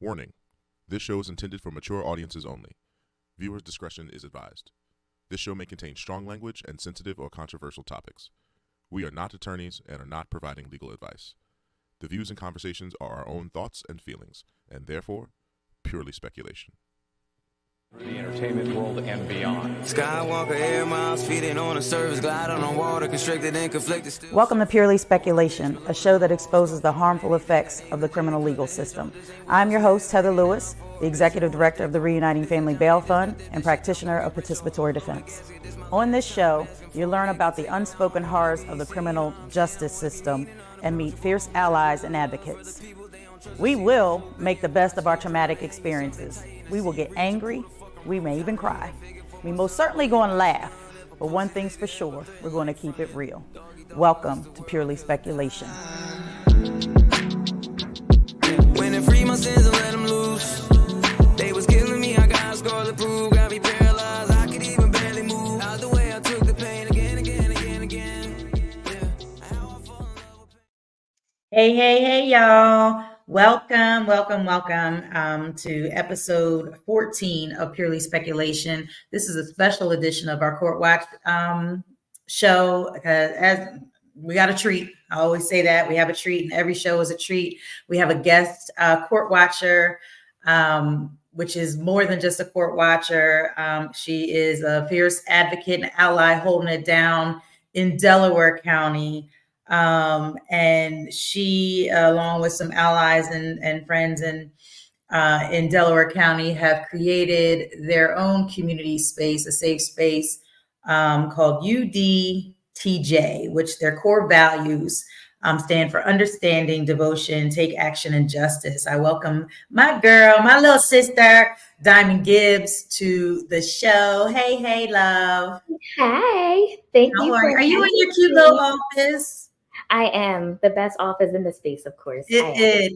Warning: this show is intended for mature audiences only. Viewers' discretion is advised. This show may contain strong language and sensitive or controversial topics. We are not attorneys and are not providing legal advice. The views and conversations are our own thoughts and feelings, and therefore, purely speculation. The entertainment world and beyond. Skywalker air miles, feeding on a service, glide on water, constricted and conflicted. Welcome to Purely Speculation, a show that exposes the harmful effects of the criminal legal system. I'm your host, Heather Lewis, the Executive Director of the Reuniting Family Bail Fund and practitioner of participatory defense. On this show, you learn about the unspoken horrors of the criminal justice system and meet fierce allies and advocates. We will make the best of our traumatic experiences. We will get angry. We may even cry. We most certainly going to laugh, but one thing's for sure, we're going to keep it real. Welcome to Purely Speculation. When they free my sins and let them loose, they was killing me, I got scars to prove, got me paralyzed, I could even barely move. Out the way I took the pain again. Hey, y'all. Welcome to episode 14 of Purely Speculation. This is a special edition of our Court Watch show. As we got a treat. I always say that. We have a treat, and every show is a treat. We have a guest court watcher, which is more than just a court watcher. She is a fierce advocate and ally holding it down in Delaware County. And she, along with some allies and friends in Delaware County, have created their own community space, a safe space called UDTJ, which their core values stand for understanding, devotion, take action, and justice. I welcome my girl, my little sister, Dyamond Gibbs, to the show. Hey, love. Hi. Thank you. Are you in your cute little office? I am. The best office in the space, of course. It is.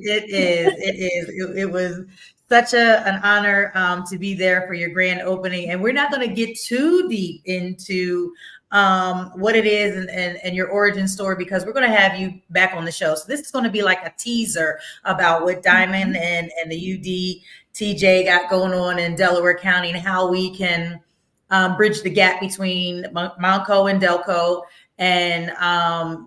It was such an honor to be there for your grand opening. And we're not going to get too deep into what it is and your origin story, because we're going to have you back on the show. So this is going to be like a teaser about what Dyamond and the UDTJ got going on in Delaware County and how we can bridge the gap between Montco and Delco, and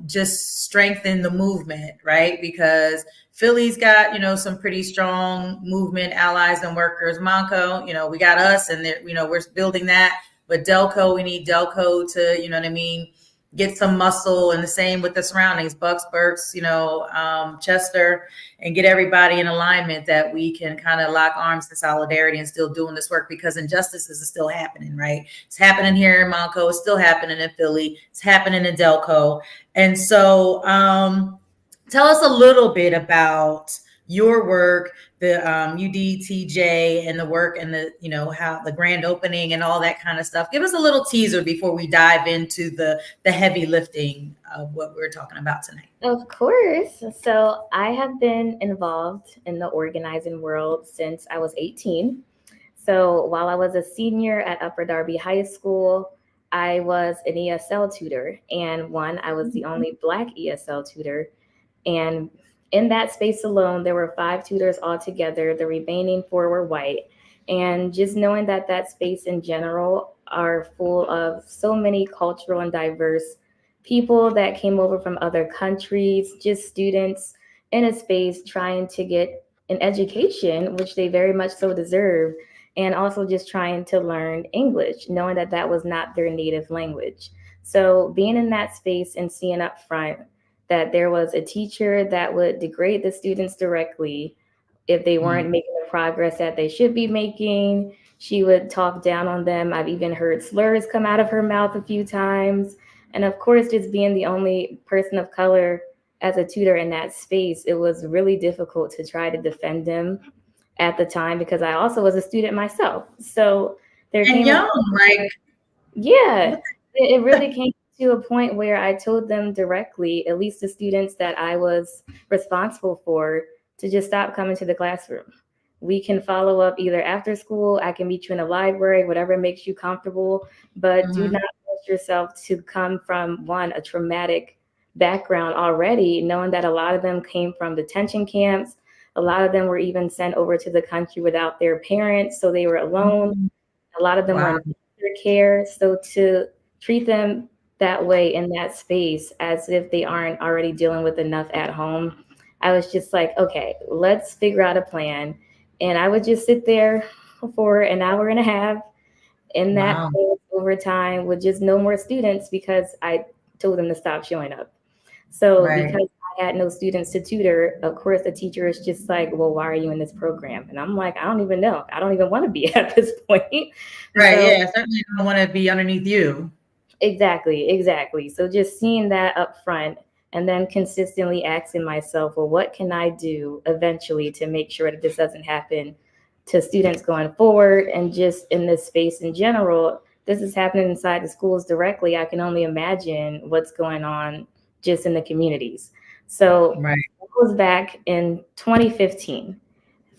just strengthen the movement, right? Because Philly's got, some pretty strong movement, allies and workers. Montco, we got us, and we're building that. But Delco, we need Delco to, get some muscle, and the same with the surroundings, Bucks, Berks, Chester, and get everybody in alignment that we can kind of lock arms to solidarity and still doing this work, because injustices is still happening, right? It's happening here in Montco. It's still happening in Philly. It's happening in Delco. And so tell us a little bit about your work, the UDTJ, and the work, and the how the grand opening and all that kind of stuff. Give us a little teaser before we dive into the heavy lifting of what we're talking about tonight. Of course. So I have been involved in the organizing world since I was 18. So while I was a senior at Upper Darby High School, I was an ESL tutor, and I was the only Black ESL tutor. And in that space alone, there were 5 tutors altogether. The remaining 4 were white. And just knowing that space in general are full of so many cultural and diverse people that came over from other countries, just students in a space trying to get an education, which they very much so deserve, and also just trying to learn English, knowing that was not their native language. So being in that space and seeing up front that there was a teacher that would degrade the students directly if they weren't making the progress that they should be making. She would talk down on them. I've even heard slurs come out of her mouth a few times. And of course, just being the only person of color as a tutor in that space, it was really difficult to try to defend them at the time, because I also was a student myself. So there came it really came to a point where I told them directly, at least the students that I was responsible for, to just stop coming to the classroom. We can follow up either after school. I can meet you in the library, whatever makes you comfortable, but do not force yourself to come from a traumatic background already, knowing that a lot of them came from detention camps. A lot of them were even sent over to the country without their parents, so they were alone. A lot of them were in foster care. So to treat them that way in that space as if they aren't already dealing with enough at home, I was just like, okay, let's figure out a plan. And I would just sit there for an hour and a half in that place over time with just no more students because I told them to stop showing up. So because I had no students to tutor, of course, the teacher is just like, well, why are you in this program? And I'm like, I don't even know. I don't even want to be at this point. Right. So, yeah. Certainly don't want to be underneath you. Exactly. So just seeing that up front and then consistently asking myself, well, what can I do eventually to make sure that this doesn't happen to students going forward and just in this space in general? This is happening inside the schools directly. I can only imagine what's going on just in the communities. So that was back in 2015.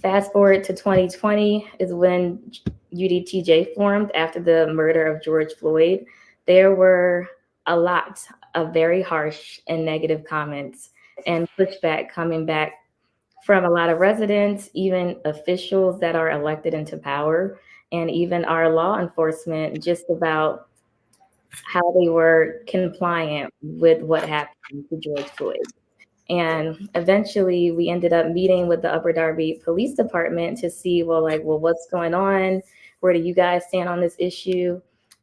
Fast forward to 2020 is when UDTJ formed after the murder of George Floyd. There were a lot of very harsh and negative comments and pushback coming back from a lot of residents, even officials that are elected into power, and even our law enforcement, just about how they were compliant with what happened to George Floyd. And eventually we ended up meeting with the Upper Darby Police Department to see, well, what's going on? Where do you guys stand on this issue?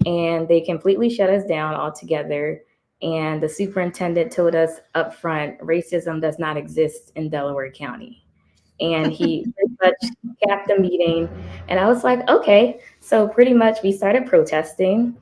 And they completely shut us down altogether. And the superintendent told us up front, racism does not exist in Delaware County. And he pretty much capped the meeting. And I was like, okay. So pretty much we started protesting.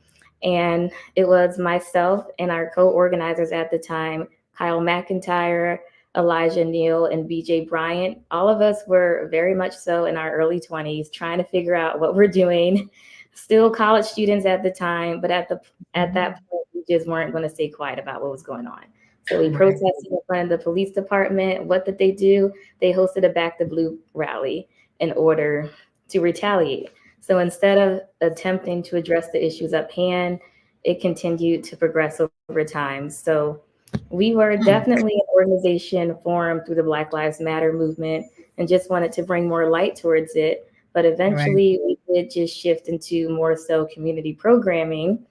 And it was myself and our co-organizers at the time, Kyle McIntyre, Elijah Neal, and BJ Bryant. All of us were very much so in our early 20s, trying to figure out what we're doing. Still college students at the time, but at that point, we just weren't going to stay quiet about what was going on. So we protested in front of the police department. What did they do? They hosted a Back the Blue rally in order to retaliate. So instead of attempting to address the issues at hand, it continued to progress over time. So we were definitely an organization formed through the Black Lives Matter movement and just wanted to bring more light towards it. But eventually we did just shift into more so community programming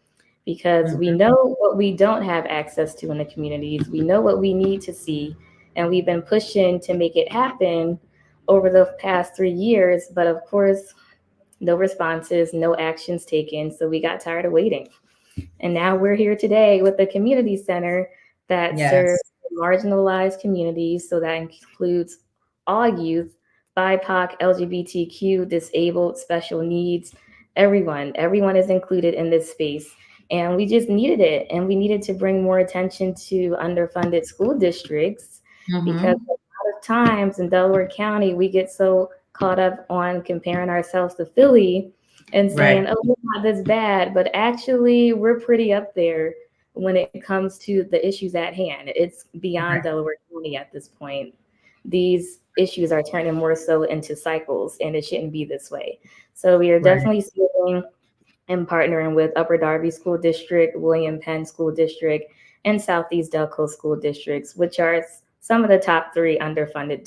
because we know what we don't have access to in the communities. We know what we need to see. And we've been pushing to make it happen over the past 3 years. But of course, no responses, no actions taken. So we got tired of waiting. And now we're here today with the community center that serves marginalized communities. So that includes all youth, BIPOC, LGBTQ, disabled, special needs, everyone is included in this space. And we just needed it. And we needed to bring more attention to underfunded school districts because a lot of times in Delaware County, we get so caught up on comparing ourselves to Philly and saying, oh, we're not this bad. But actually, we're pretty up there when it comes to the issues at hand. It's beyond Delaware County at this point. These issues are turning more so into cycles, and it shouldn't be this way. So we are definitely sitting and partnering with Upper Darby School District, William Penn School District, and Southeast Delco School Districts, which are some of the top 3 underfunded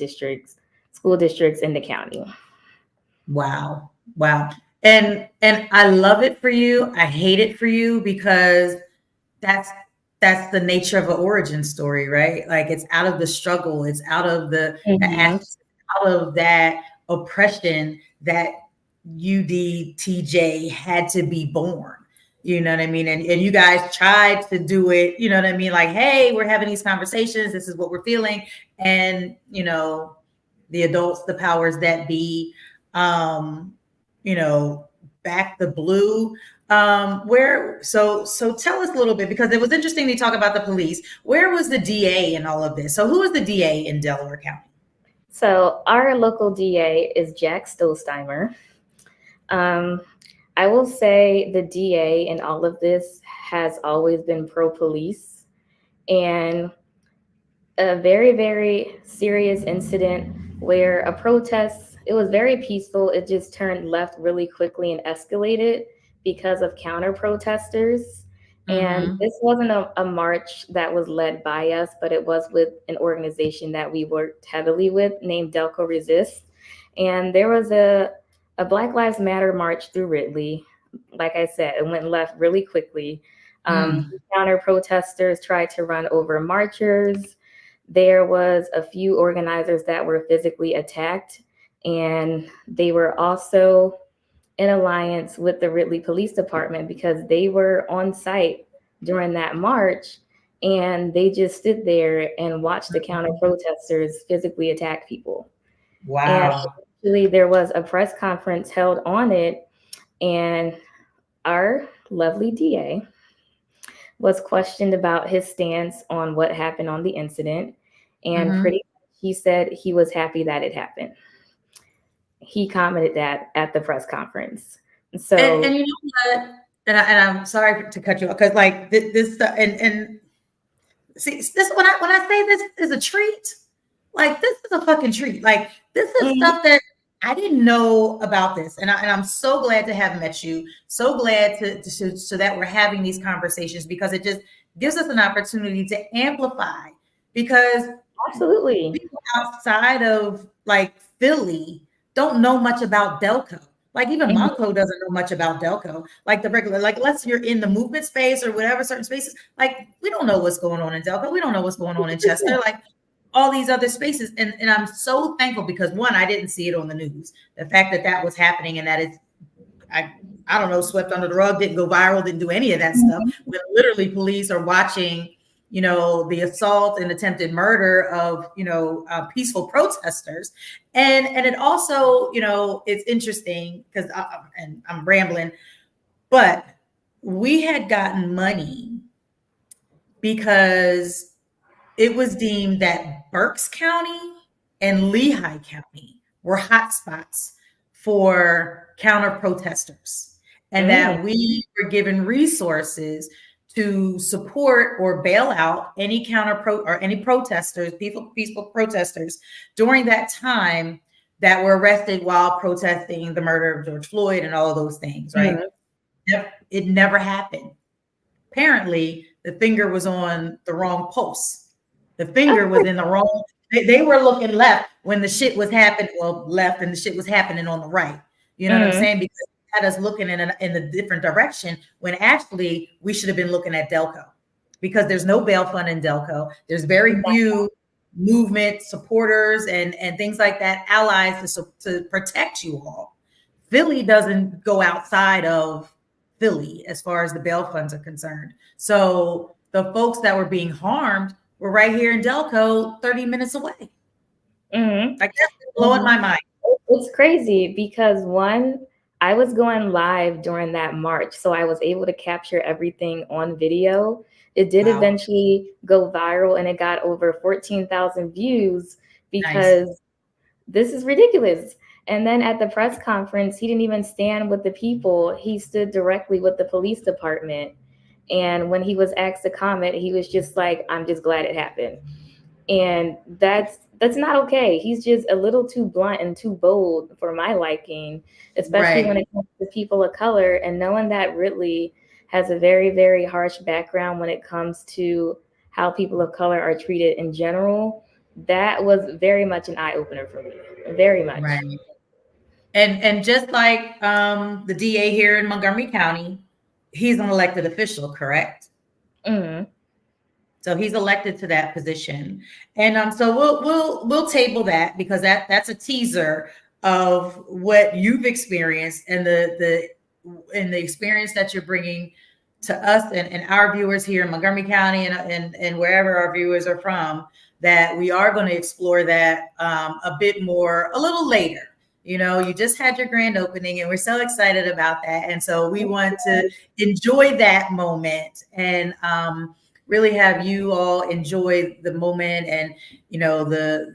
school districts in the county. Wow. And I love it for you. I hate it for you because that's the nature of an origin story, right? Like it's out of the struggle, it's out of the out of that oppression that UDTJ had to be born. You know what I mean? And you guys tried to do it, you know what I mean? Like, hey, we're having these conversations, this is what we're feeling. And, you know, the adults, the powers that be, you know, back the blue. So tell us a little bit, because it was interesting to talk about the police. Where was the DA in all of this? So who is the DA in Delaware County? So our local DA is Jack Stolzheimer. I will say the DA in all of this has always been pro-police, and a very, very serious incident where a protest, it was very peaceful. It just turned left really quickly and escalated because of counter protesters. And Mhm. this wasn't a march that was led by us, but it was with an organization that we worked heavily with named Delco Resist. And there was a Black Lives Matter march through Ridley. Like I said, it went left really quickly. Mm. Counter protesters tried to run over marchers. There was a few organizers that were physically attacked, and they were also in alliance with the Ridley Police Department because they were on site during that march, and they just stood there and watched the counter protesters physically attack people. And Wow. actually, there was a press conference held on it, and our lovely DA was questioned about his stance on what happened on the incident. And Mhm. pretty much he said he was happy that it happened. He commented that at the press conference. So, And you know what? And I'm sorry to cut you off because like this stuff and see this when I say this is a treat, like this is a fucking treat. Like this is mhm, stuff that I didn't know about this, and I'm so glad to have met you. So glad to so that we're having these conversations because it just gives us an opportunity to amplify because absolutely. people outside of like Philly don't know much about Delco. Like even Mhm, Monco doesn't know much about Delco. Like the regular, like unless you're in the movement space or whatever certain spaces, like we don't know what's going on in Delco. We don't know what's going on in Chester. Like all these other spaces. And I'm so thankful because one, I didn't see it on the news. The fact that that was happening and that it's I I don't know, swept under the rug, didn't go viral, didn't do any of that stuff. When literally police are watching, you know, the assault and attempted murder of, you know, peaceful protesters, and it also, you know, it's interesting because and I'm rambling, but we had gotten money because it was deemed that Berks County and Lehigh County were hotspots for counter protesters, and mm, that we were given resources to support or bail out any or any protesters, peaceful protesters during that time that were arrested while protesting the murder of George Floyd and all of those things, right? mhm. It never happened. Apparently, the finger was on the wrong pulse. The Of finger was course. in the wrong. They were looking left when the shit was happening. Well, left and the shit was happening on the right. You know what I'm Mhm, saying? Because it had us looking in a different direction when actually we should have been looking at Delco because there's no bail fund in Delco. There's very few movement supporters and things like that, allies to protect you all. Philly doesn't go outside of Philly as far as the bail funds are concerned. So the folks that were being harmed were right here in Delco, 30 minutes away. mhm. Like that's blowing And my mind. it's crazy because one, I was going live during that march, so I was able to capture everything on video. It did Wow. eventually go viral and it got over 14,000 views Nice. because this is ridiculous. And then at the press conference, he didn't even stand with the people. He stood directly with the police department. And when he was asked to comment, he was just like, I'm just glad it happened. And that's not okay. He's just a little too blunt and too bold for my liking, especially when Right. it comes to people of color. And knowing that Ridley has a very, very harsh background when it comes to how people of color are treated in general, that was very much an eye opener for me. Very much. Right. And just like the DA here in Montgomery County, he's an elected official, correct? Mm, So he's elected to that position, and so we'll table that because that's a teaser of what you've experienced and the experience that you're bringing to us and our viewers here in Montgomery County and wherever our viewers are from. That we are going to explore that a bit more a little later. You know, you just had your grand opening, and we're so excited about that, and so we want to enjoy that moment and. Really have you all enjoy the moment and you know the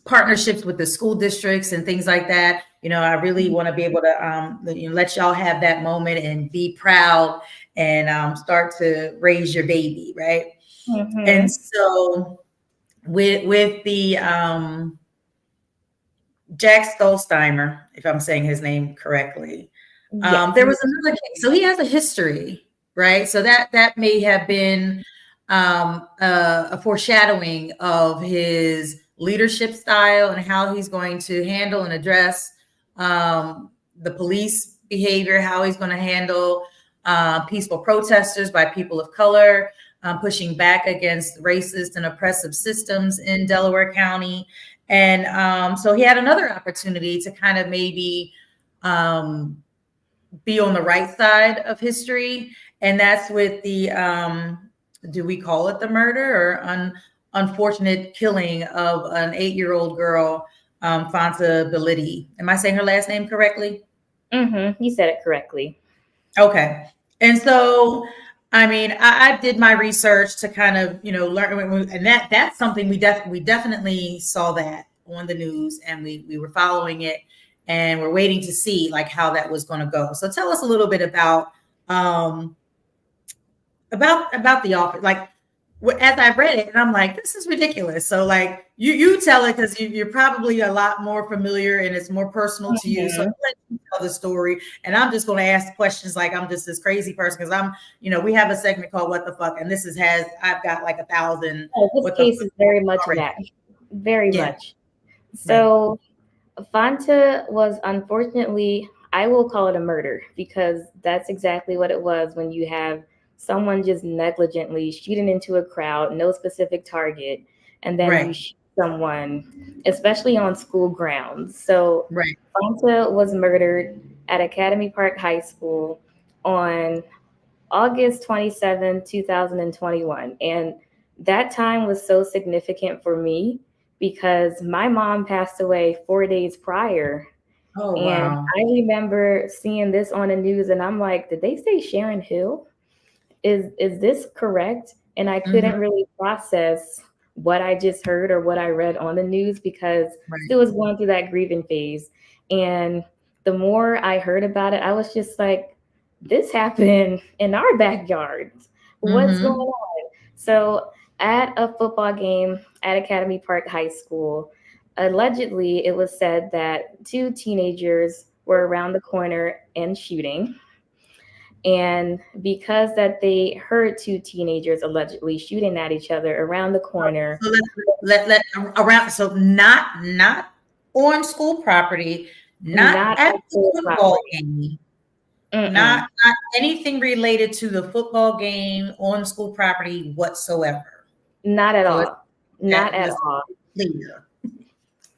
partnerships with the school districts and things like that. You know, I really want to be able to you know, let y'all have that moment and be proud and start to raise your baby, right? And mhm. so with the Jack Stolzheimer, if I'm saying his name correctly, Yes. there was another case. So he has a history. right? So that may have been a foreshadowing of his leadership style and how he's going to handle and address the police behavior, how he's going to handle peaceful protesters by people of color, pushing back against racist and oppressive systems in Delaware County. And so he had another opportunity to kind of maybe be on the right side of history. And that's with the, do we call it the murder or unfortunate killing of an 8-year-old girl, Fonta Bellitti. Am I saying her last name correctly? You said it correctly. Okay. And so, I mean, I did my research to kind of, learn, and that's something we definitely saw that on the news, and we were following it, and we're waiting to see like how that was going to go. So tell us a little bit about the office. Like, as I read it, and I'm like, this is ridiculous. So like you tell it because you're probably a lot more familiar and it's more personal to you. So let you tell the story, and I'm just going to ask questions like I'm just this crazy person because I'm, we have a segment called "What the Fuck," and I've got like 1,000. This case is very much that, very much. So Fonta was, unfortunately, I will call it a murder because that's exactly what it was when you have someone just negligently shooting into a crowd, no specific target, and then you shoot someone, especially on school grounds. So Fonta was murdered at Academy Park High School on August 27, 2021. And that time was so significant for me because my mom passed away 4 days prior. Oh, and wow. I remember seeing this on the news and I'm like, did they say Sharon Hill? Is this correct? And I couldn't really process what I just heard or what I read on the news because it was going through that grieving phase. And the more I heard about it, I was just like, this happened in our backyard. What's going on? So at a football game at Academy Park High School, allegedly it was said that 2 teenagers were around the corner and shooting. And because that they heard 2 teenagers allegedly shooting at each other around the corner. So so not on school property, not at the football game, not anything related to the football game on school property whatsoever. Not at all. Not at all.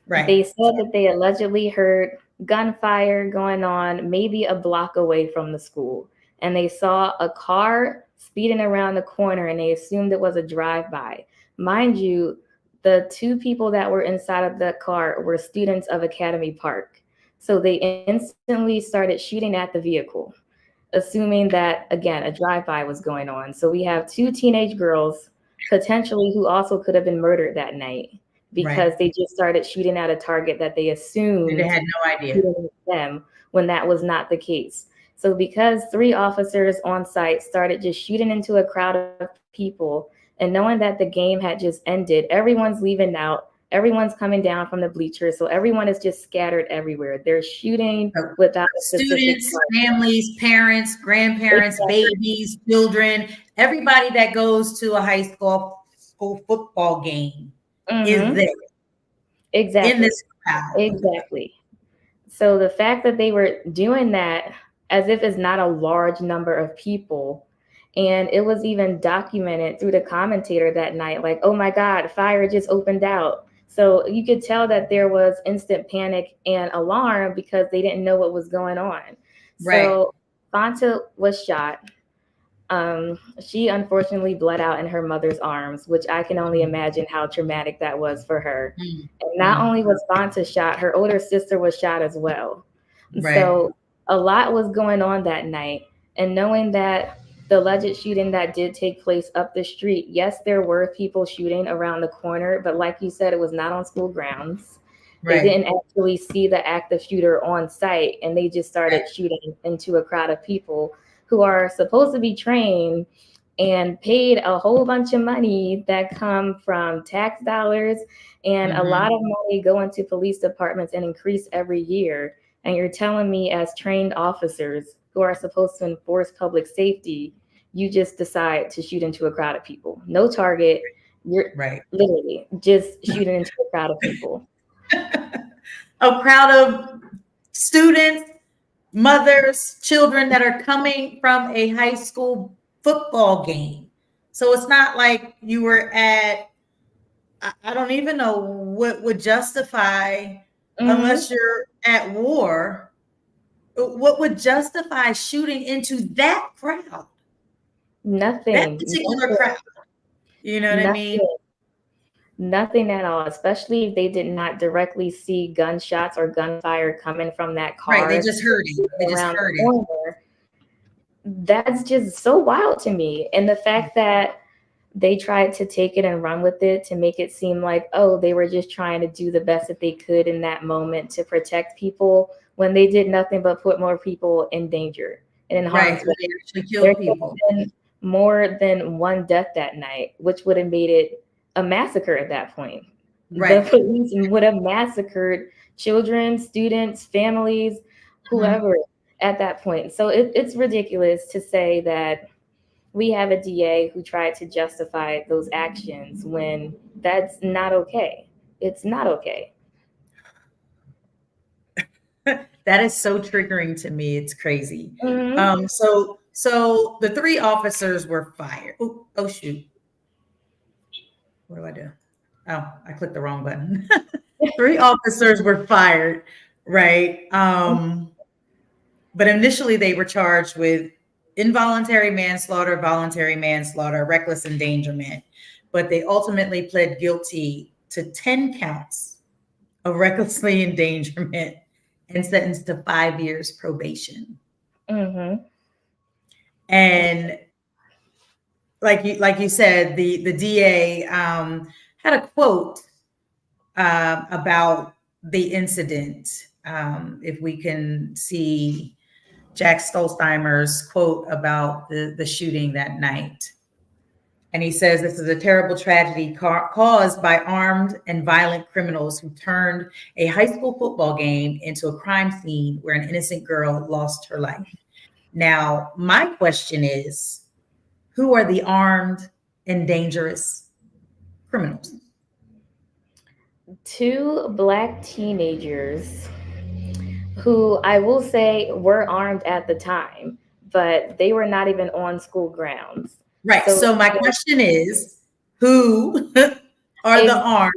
Right. They said that they allegedly heard gunfire going on maybe a block away from the school. And they saw a car speeding around the corner and they assumed it was a drive-by. Mind you, the 2 people that were inside of that car were students of Academy Park. So they instantly started shooting at the vehicle, assuming that, again, a drive-by was going on. So we have 2 teenage girls potentially who also could have been murdered that night because they just started shooting at a target that they assumed they had no idea them when that was not the case. So because 3 officers on site started just shooting into a crowd of people and knowing that the game had just ended, everyone's leaving out, everyone's coming down from the bleachers. So everyone is just scattered everywhere. They're shooting without students, families, parents, grandparents, babies, children, everybody that goes to a high school football game is there. Exactly. In this crowd. Exactly. So the fact that they were doing that as if it's not a large number of people. And it was even documented through the commentator that night, like, oh my God, fire just opened out. So you could tell that there was instant panic and alarm because they didn't know what was going on. So Fonta was shot. She unfortunately bled out in her mother's arms, which I can only imagine how traumatic that was for her. And not only was Fonta shot, her older sister was shot as well. So a lot was going on that night. And knowing that the alleged shooting that did take place up the street, yes, there were people shooting around the corner, but like you said, it was not on school grounds. They didn't actually see the active shooter on site, and they just started shooting into a crowd of people who are supposed to be trained and paid a whole bunch of money that come from tax dollars and a lot of money going to police departments and increase every year. And you're telling me as trained officers who are supposed to enforce public safety, you just decide to shoot into a crowd of people. No target. You're Right. literally just shooting into a crowd of people. A crowd of students, mothers, children that are coming from a high school football game. So it's not like you were at, I don't even know what would justify, unless you're at war, what would justify shooting into that crowd? Nothing. That particular crowd. You know what I mean? Nothing at all, especially if they did not directly see gunshots or gunfire coming from that car. Right, they just heard it. They just heard it. That's just so wild to me. And the fact that they tried to take it and run with it to make it seem like, oh, they were just trying to do the best that they could in that moment to protect people, when they did nothing but put more people in danger and in harm's way. They actually killed people. Been more than one death that night, which would have made it a massacre at that point. Right. The police would have massacred children, students, families, whoever at that point. So it's ridiculous to say that we have a DA who tried to justify those actions when that's not okay. It's not okay. That is so triggering to me. It's crazy. So the 3 officers were fired. Oh shoot. What do I do? Oh, I clicked the wrong button. 3 officers were fired, right? But initially they were charged with involuntary manslaughter, voluntary manslaughter, reckless endangerment. But they ultimately pled guilty to 10 counts of recklessly endangerment and sentenced to 5 years probation. And like you said, the DA had a quote about the incident. If we can see Jack Stolzheimer's quote about the shooting that night. And he says, this is a terrible tragedy caused by armed and violent criminals who turned a high school football game into a crime scene where an innocent girl lost her life. Now, my question is, who are the armed and dangerous criminals? 2 Black teenagers who I will say were armed at the time, but they were not even on school grounds. Right. So my question is, who are the armed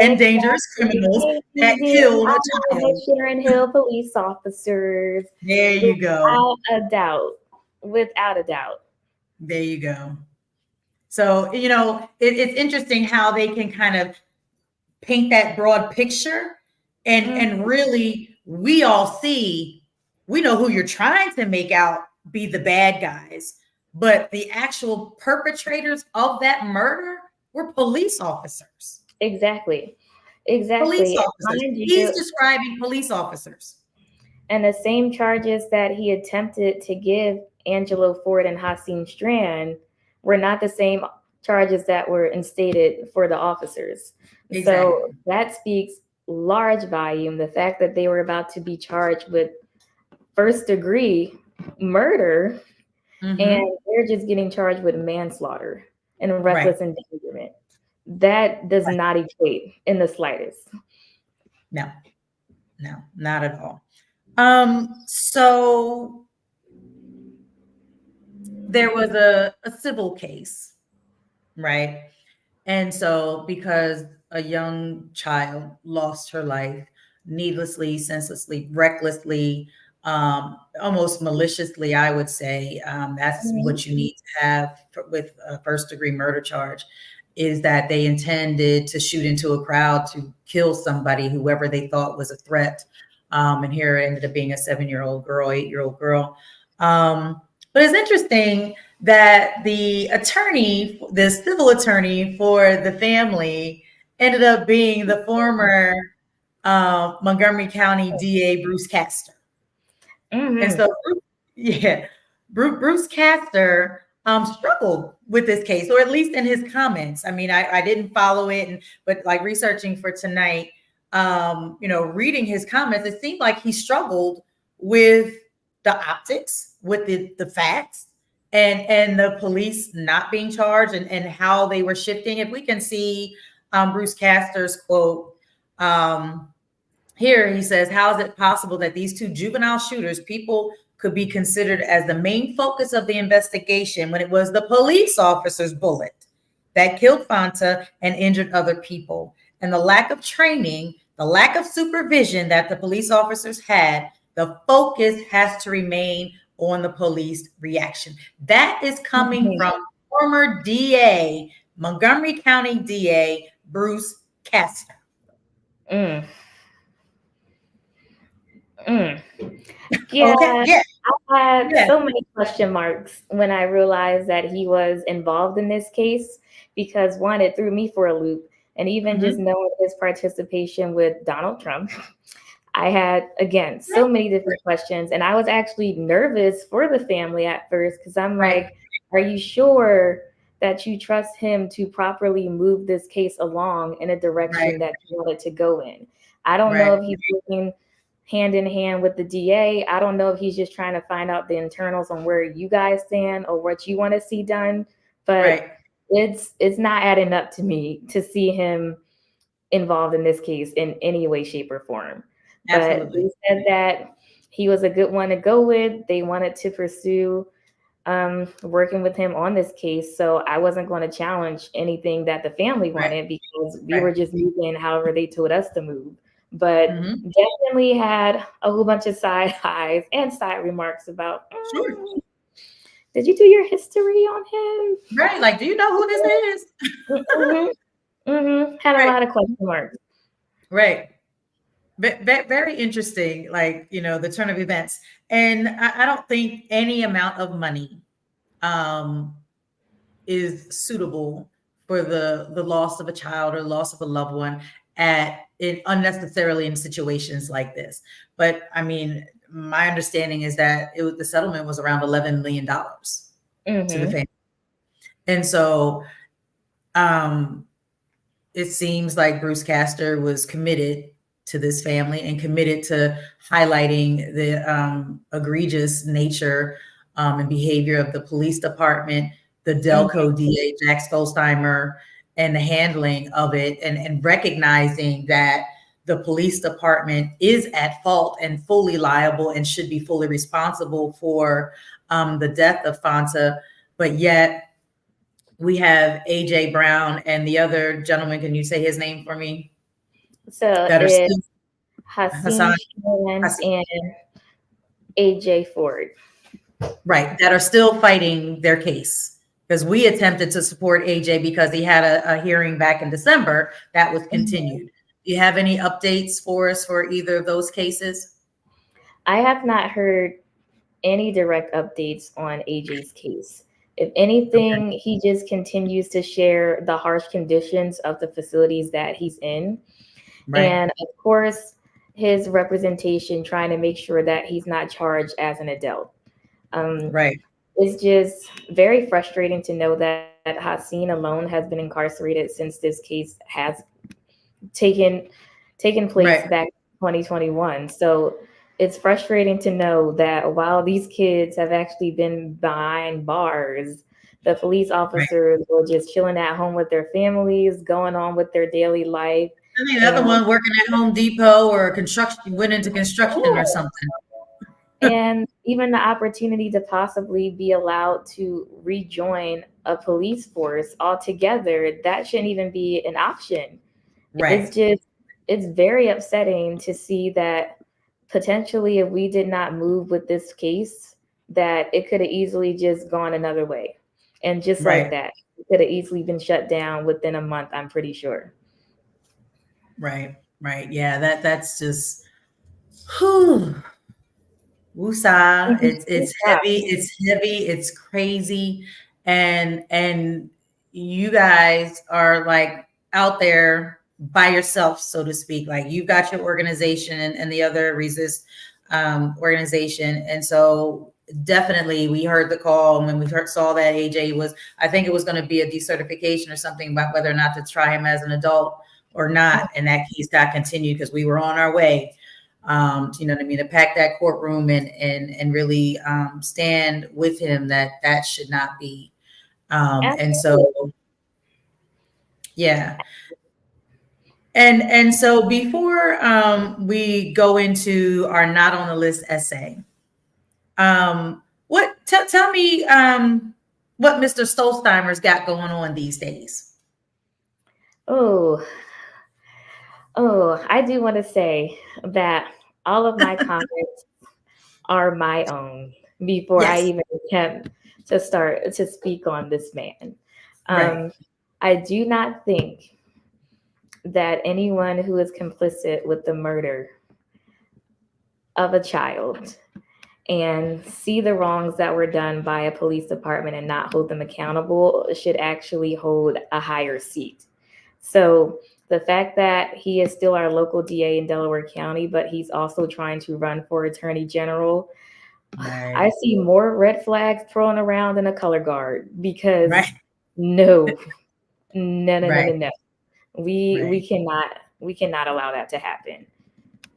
and dangerous criminals that killed a child? Sharon Hill police officers. There you go. Without a doubt. There you go. So, it's interesting how they can kind of paint that broad picture and really we know who you're trying to make out be the bad guys. But the actual perpetrators of that murder were police officers. Exactly. Police officers. He's describing police officers. And the same charges that he attempted to give Angelo Ford and Haseen Strand were not the same charges that were instated for the officers. Exactly. So that speaks large volume. The fact that they were about to be charged with first-degree murder, and they're just getting charged with manslaughter and reckless endangerment. That does not equate in the slightest. No, not at all. So there was a civil case, right? And so because a young child lost her life needlessly, senselessly, recklessly, almost maliciously, I would say, that's what you need to have with a first-degree murder charge, is that they intended to shoot into a crowd to kill somebody, whoever they thought was a threat. And here it ended up being a 7-year-old girl, 8-year-old girl. But it's interesting that the civil attorney for the family ended up being the former Montgomery County DA, Bruce Castor. And so, Bruce Castor struggled with this case, or at least in his comments. I mean, I didn't follow it, but like researching for tonight, reading his comments, it seemed like he struggled with the optics, with the facts, and the police not being charged and how they were shifting. If we can see Bruce Castor's quote here, he says, "How is it possible that these two juvenile shooters, people could be considered as the main focus of the investigation when it was the police officer's bullet that killed Fanta and injured other people? And the lack of training, the lack of supervision that the police officers had, the focus has to remain on the police reaction." That is coming from former DA, Montgomery County DA, Bruce Castor. Yeah, Okay, yeah. I had so many question marks when I realized that he was involved in this case, because one, it threw me for a loop. And even just knowing his participation with Donald Trump, I had, again, so many different questions. And I was actually nervous for the family at first, because I'm like, are you sure that you trust him to properly move this case along in a direction that you want it to go in? I don't know if he's working hand in hand with the DA. I don't know if he's just trying to find out the internals on where you guys stand or what you want to see done. But it's not adding up to me to see him involved in this case in any way, shape, or form. But they said that he was a good one to go with. They wanted to pursue working with him on this case. So I wasn't going to challenge anything that the family wanted, because we were just moving however they told us to move. But definitely had a whole bunch of side eyes and side remarks about, did you do your history on him? Right. Like, do you know who this is? Had a lot of question marks. Right. Very interesting. Like, you know, the turn of events. And I don't think any amount of money is suitable for the loss of a child or loss of a loved one unnecessarily in situations like this. But I mean, my understanding is that the settlement was around $11 million to the family. And so it seems like Bruce Castor was committed to this family and committed to highlighting the egregious nature and behavior of the police department, the Delco DA, Jack Stolzheimer, and the handling of it, and recognizing that the police department is at fault and fully liable and should be fully responsible for the death of Fanta. But yet we have AJ Brown and the other gentleman, can you say his name for me? So that it's Hassan and AJ Ford. Right, that are still fighting their case. Because we attempted to support AJ because he had a hearing back in December that was continued. Do you have any updates for us for either of those cases? I have not heard any direct updates on AJ's case. If anything, he just continues to share the harsh conditions of the facilities that he's in. And of course, his representation trying to make sure that he's not charged as an adult. It's just very frustrating to know that Hassan alone has been incarcerated since this case has taken place back in 2021. So it's frustrating to know that while these kids have actually been behind bars, the police officers were just chilling at home with their families, going on with their daily life. I mean, the other one working at Home Depot or went into construction or something. And even the opportunity to possibly be allowed to rejoin a police force altogether, that shouldn't even be an option. It's very upsetting to see that potentially if we did not move with this case, that it could have easily just gone another way. And just like that, it could have easily been shut down within a month, I'm pretty sure. Right. Yeah, that's just woosah. It's heavy, it's crazy. And you guys are like out there by yourself, so to speak. Like you've got your organization and the other resist organization. And so definitely we heard the call, and when we saw that AJ was, I think it was going to be a decertification or something about whether or not to try him as an adult or not. And that case got continued because we were on our way. you know what I mean, to pack that courtroom and really stand with him that should not be. And so, yeah. And so before we go into our not on the list essay, tell me what Mr. Stolzheimer's got going on these days. Oh, I do want to say that all of my comments are my own before I even attempt to start to speak on this man. Right. I do not think that anyone who is complicit with the murder of a child and see the wrongs that were done by a police department and not hold them accountable should actually hold a higher seat. So the fact that he is still our local DA in Delaware County, but he's also trying to run for Attorney General, Right. I see more red flags thrown around than a color guard because Right. no. We cannot allow that to happen.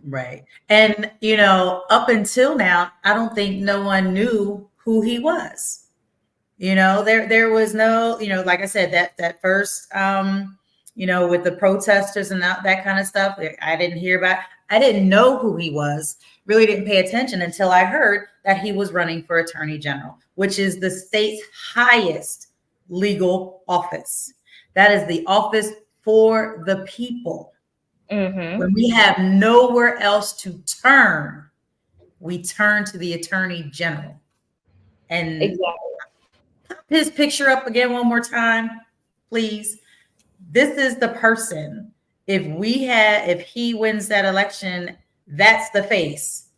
Right. And, you know, up until now, I don't think no one knew who he was. You know, there was no, you know, like I said, that first, you know, with the protesters and that kind of stuff, I didn't hear about. I didn't know who he was, really didn't pay attention until I heard that he was running for Attorney General, which is the state's highest legal office. That is the office for the people. Mm-hmm. When we have nowhere else to turn, we turn to the Attorney General. And exactly. Pop his picture up again one more time, please. This is the person. If he wins that election, that's the face.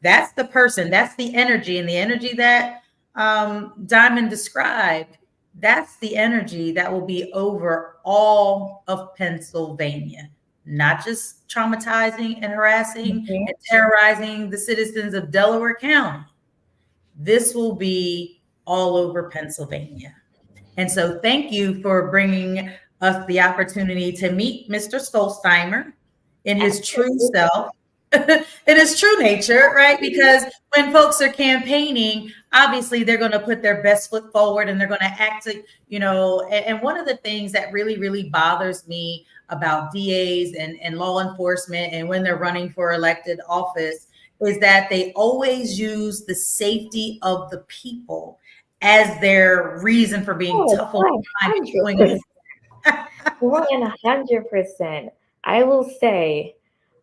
That's the person. That's the energy. And the energy that Diamond described, that's the energy that will be over all of Pennsylvania. Not just traumatizing and harassing and terrorizing the citizens of Delaware County. This will be all over Pennsylvania. And so thank you for bringing us the opportunity to meet Mr. Stolzheimer in his true self, in his true nature, right? Because when folks are campaigning, obviously they're going to put their best foot forward and they're going to act, you know, and one of the things that really, really bothers me about DAs and law enforcement and when they're running for elected office is that they always use the safety of the people as their reason for being tough on crime. 100%. I will say,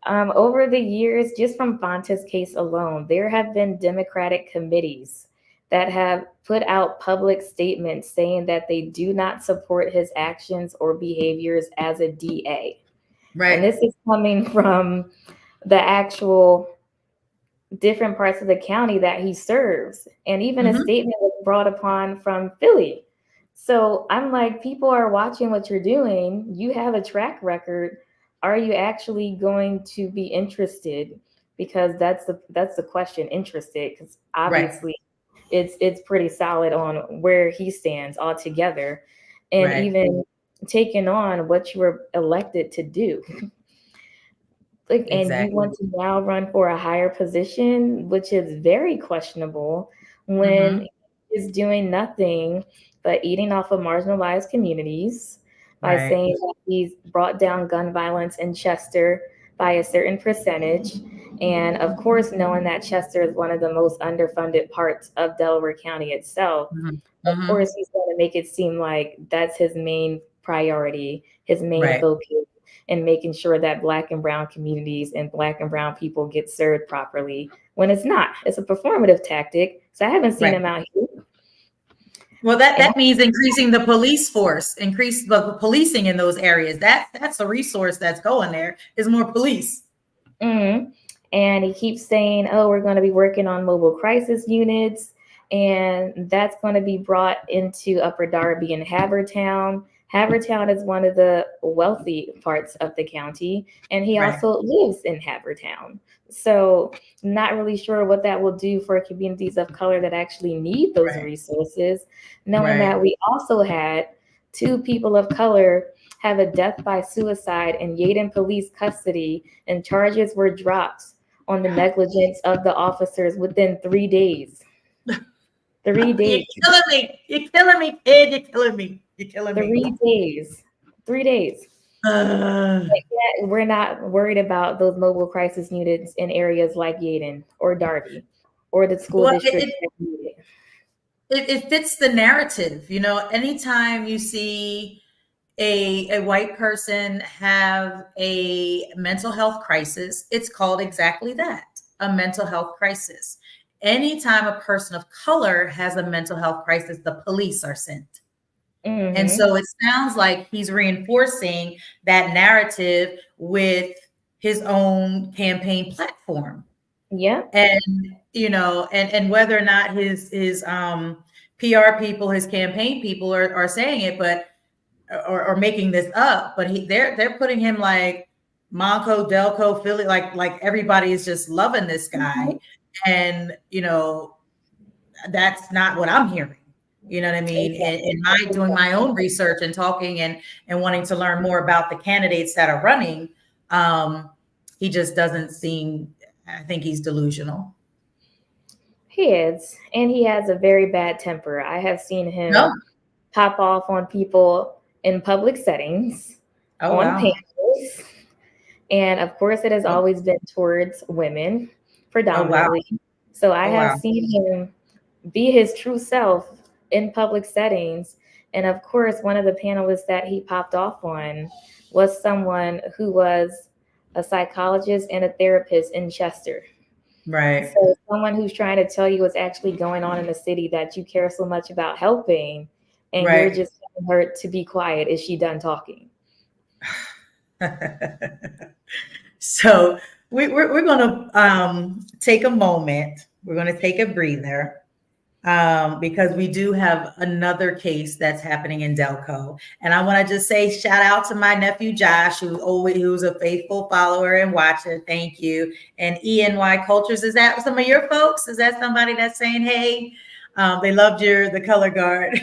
over the years, just from Fonta's case alone, there have been Democratic committees that have put out public statements saying that they do not support his actions or behaviors as a DA. Right. And this is coming from the actual different parts of the county that he serves. And even a statement was brought upon from Philly. So I'm like, people are watching what you're doing. You have a track record. Are you actually going to be interested? Because that's the question, interested, because obviously it's pretty solid on where he stands altogether, and even taking on what you were elected to do. And you want to now run for a higher position, which is very questionable when he's doing nothing but eating off of marginalized communities by saying that he's brought down gun violence in Chester by a certain percentage. And of course, knowing that Chester is one of the most underfunded parts of Delaware County itself, of course, he's going to make it seem like that's his main priority, his main focus, and making sure that Black and brown communities and Black and brown people get served properly, when it's not. It's a performative tactic. So I haven't seen him out here. Well, that means increasing the police force, increase the policing in those areas. That's a resource that's going there, is more police. And he keeps saying, oh, we're going to be working on mobile crisis units, and that's going to be brought into Upper Darby and Havertown. Havertown is one of the wealthy parts of the county, and he also lives in Havertown. So not really sure what that will do for communities of color that actually need those resources, knowing that we also had 2 people of color have a death by suicide in Yaden police custody, and charges were dropped on the negligence of the officers within 3 days. 3 days. You're killing me. You're killing me, kid. You're killing me. You're killing me. 3 days. 3 days. Yet we're not worried about those mobile crisis units in areas like Yaden or Darby or the school district. It fits the narrative. You know, anytime you see a white person have a mental health crisis, it's called exactly that, a mental health crisis. Anytime a person of color has a mental health crisis, the police are sent. Mm-hmm. And so it sounds like he's reinforcing that narrative with his own campaign platform. Yeah. And, you know, and whether or not his PR people, his campaign people are saying it, but or making this up, but they're putting him like Monco, Delco, Philly, like everybody is just loving this guy. Mm-hmm. And, you know, that's not what I'm hearing. You know what I mean? And doing my own research and talking and wanting to learn more about the candidates that are running, he just doesn't seem, I think he's delusional. He is. And he has a very bad temper. I have seen him pop off on people in public settings, on panels. And of course, it has always been towards women predominantly. So I have seen him be his true self in public settings. And of course, one of the panelists that he popped off on was someone who was a psychologist and a therapist in Chester. Right. So someone who's trying to tell you what's actually going on in the city that you care so much about helping, and you're just telling her to be quiet. Is she done talking? So we're going to take a moment. We're going to take a breather. Because we do have another case that's happening in Delco. And I want to just say shout out to my nephew, Josh, who's a faithful follower and watcher. Thank you. And ENY Cultures, is that some of your folks? Is that somebody that's saying, hey, they loved the color guard?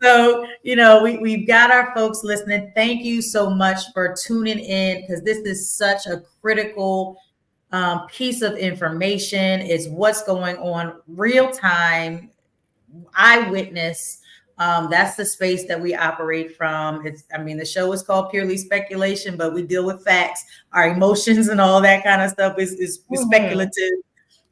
So, you know, we've got our folks listening. Thank you so much for tuning in, because this is such a critical piece of information. Is what's going on real time, eyewitness. That's the space that we operate from. The show is called Purely Speculation, but we deal with facts. Our emotions and all that kind of stuff is speculative.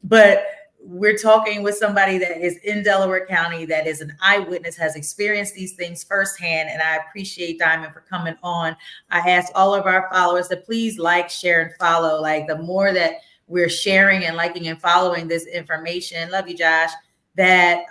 But we're talking with somebody that is in Delaware County, that is an eyewitness, has experienced these things firsthand. And I appreciate Diamond for coming on. I ask all of our followers to please like, share, and follow. Like, the more that we're sharing and liking and following this information, love you, Josh, that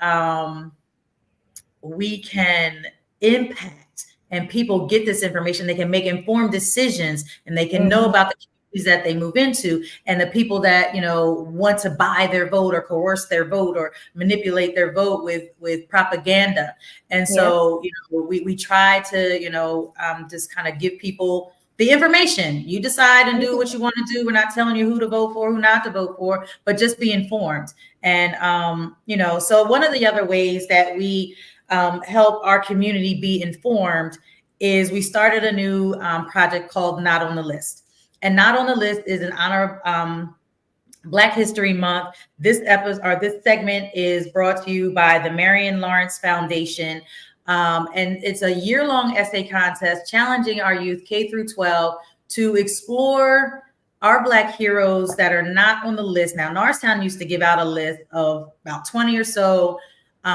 we can impact and people get this information. They can make informed decisions, and they can know about the that they move into, and the people that, you know, want to buy their vote or coerce their vote or manipulate their vote with propaganda. And so, you know, we try to, you know, just kind of give people the information. You decide and do what you want to do. We're not telling you who to vote for, who not to vote for, but just be informed. And, you know, so one of the other ways that we help our community be informed is we started a new project called Not on the List. And Not on the List is in honor of Black History Month. This episode, or this segment, is brought to you by the Marion Lawrence Foundation. And it's a year-long essay contest challenging our youth K through 12 to explore our Black heroes that are not on the list. Now, Norristown used to give out a list of about 20 or so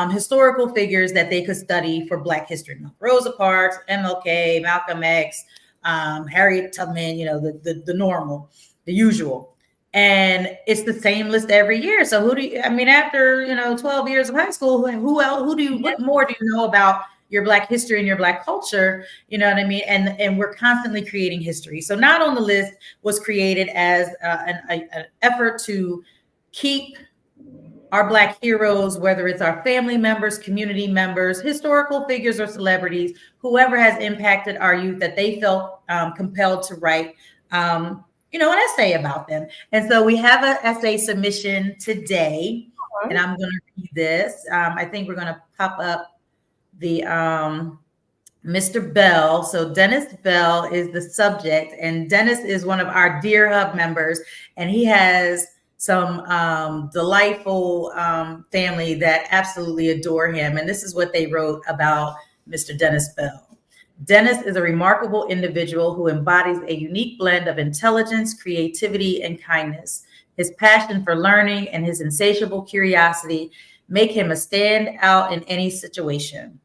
historical figures that they could study for Black History Month. Rosa Parks, MLK, Malcolm X, Harriet Tubman, you know, the normal, the usual. And it's the same list every year. So after, you know, 12 years of high school, what more do you know about your Black history and your Black culture? You know what I mean? And we're constantly creating history. So Not on the List was created as an effort to keep our Black heroes, whether it's our family members, community members, historical figures, or celebrities, whoever has impacted our youth, that they felt compelled to write, you know, an essay about them. And so we have an essay submission today, and I'm going to read this. I think we're going to pop up the Mr. Bell. So Dennis Bell is the subject, and Dennis is one of our Dear Hub members, and he has some delightful family that absolutely adore him. And this is what they wrote about Mr. Dennis Bell. Dennis is a remarkable individual who embodies a unique blend of intelligence, creativity, and kindness. His passion for learning and his insatiable curiosity make him a standout in any situation,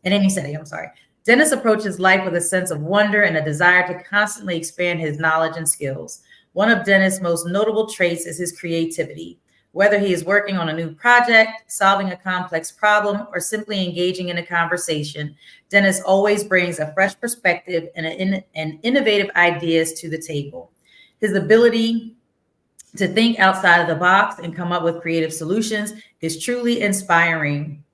in any setting. I'm sorry. Dennis approaches life with a sense of wonder and a desire to constantly expand his knowledge and skills. One of Dennis' most notable traits is his creativity. Whether he is working on a new project, solving a complex problem, or simply engaging in a conversation, Dennis always brings a fresh perspective and innovative ideas to the table. His ability to think outside of the box and come up with creative solutions is truly inspiring.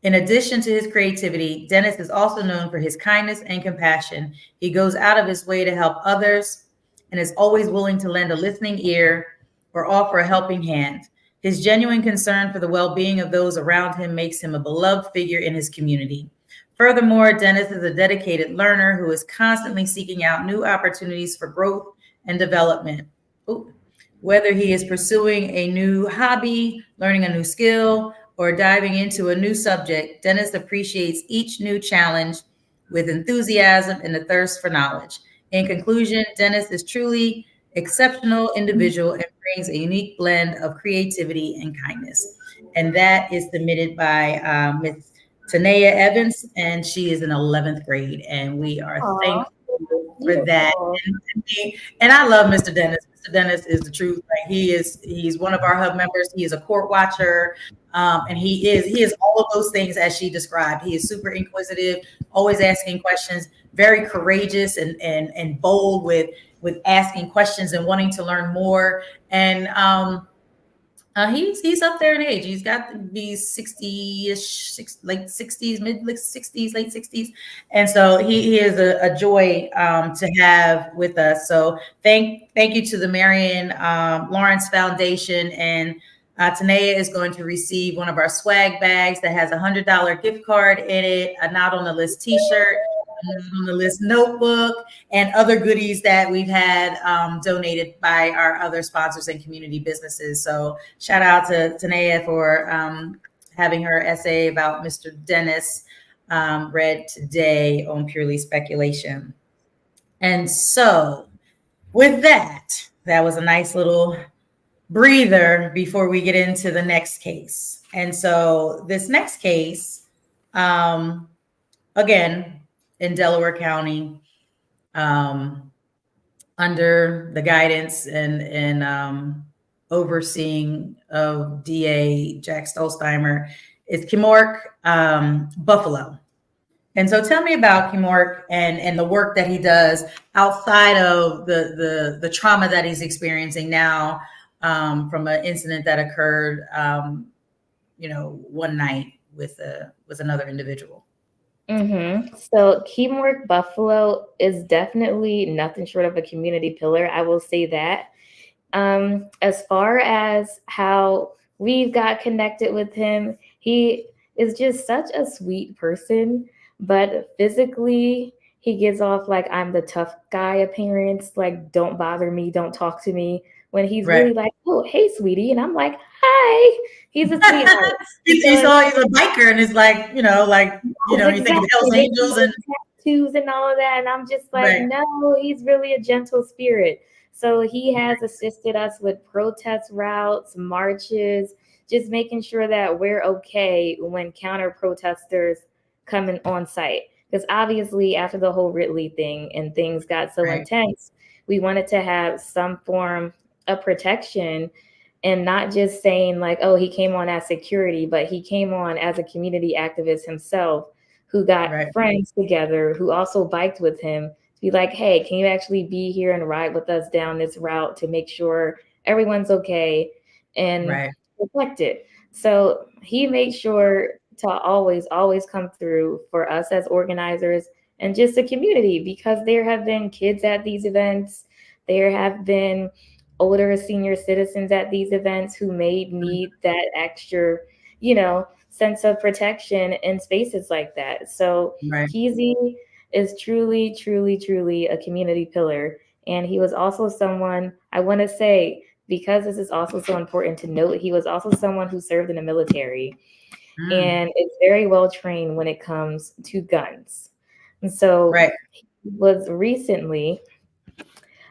In addition to his creativity, Dennis is also known for his kindness and compassion. He goes out of his way to help others and is always willing to lend a listening ear or offer a helping hand. His genuine concern for the well-being of those around him makes him a beloved figure in his community. Furthermore, Dennis is a dedicated learner who is constantly seeking out new opportunities for growth and development. Whether he is pursuing a new hobby, learning a new skill, or diving into a new subject, Dennis appreciates each new challenge with enthusiasm and a thirst for knowledge. In conclusion, Dennis is truly exceptional individual and brings a unique blend of creativity and kindness. And that is submitted by Ms. Tanea Evans, and she is in 11th grade, and we are thankful for that. And I love Mr. Dennis. Mr. Dennis is the truth. Like he's one of our hub members. He is a court watcher, and he is all of those things as she described. He is super inquisitive, always asking questions, very courageous and bold with asking questions and wanting to learn more. And he's up there in age. He's got to be 60-ish, late 60s, late 60s. And so he is a joy to have with us. So thank you to the Marion Lawrence Foundation. And Tanea is going to receive one of our swag bags that has a $100 gift card in it, a Not on the List t-shirt, on the list notebook, and other goodies that we've had donated by our other sponsors and community businesses. So shout out to Tanea for having her essay about Mr. Dennis read today on Purely Speculation. And so with that was a nice little breather before we get into the next case. And so this next case, again, in Delaware County, under the guidance and overseeing of DA Jack Stolzheimer, is Kimork Buffalo. And so tell me about Kimork and the work that he does outside of the trauma that he's experiencing now from an incident that occurred, one night with another individual. So Kimork Buffalo is definitely nothing short of a community pillar. I will say that. As far as how we've got connected with him, he is just such a sweet person, but physically he gives off like I'm the tough guy appearance, like don't bother me, don't talk to me, when he's really like, oh, hey, sweetie. And I'm like, hi. He's a sweetheart. He's a biker, and it's like, you think of Hell's Angels and tattoos and all of that. And I'm just like, no, he's really a gentle spirit. So he has assisted us with protest routes, marches, just making sure that we're okay when counter protesters come in on site. Because obviously after the whole Ridley thing and things got so intense, we wanted to have some form of protection. And not just saying like, oh, he came on as security, but he came on as a community activist himself who got friends together, who also biked with him to be like, hey, can you actually be here and ride with us down this route to make sure everyone's okay and protected? So he made sure to always come through for us as organizers and just the community, because there have been kids at these events. There have been older senior citizens at these events who may need that extra, sense of protection in spaces like that. So Right. Keezy is truly, truly, truly a community pillar. And he was also someone, I want to say, because this is also so important to note, he was also someone who served in the military and is very well trained when it comes to guns. And so Right. he was recently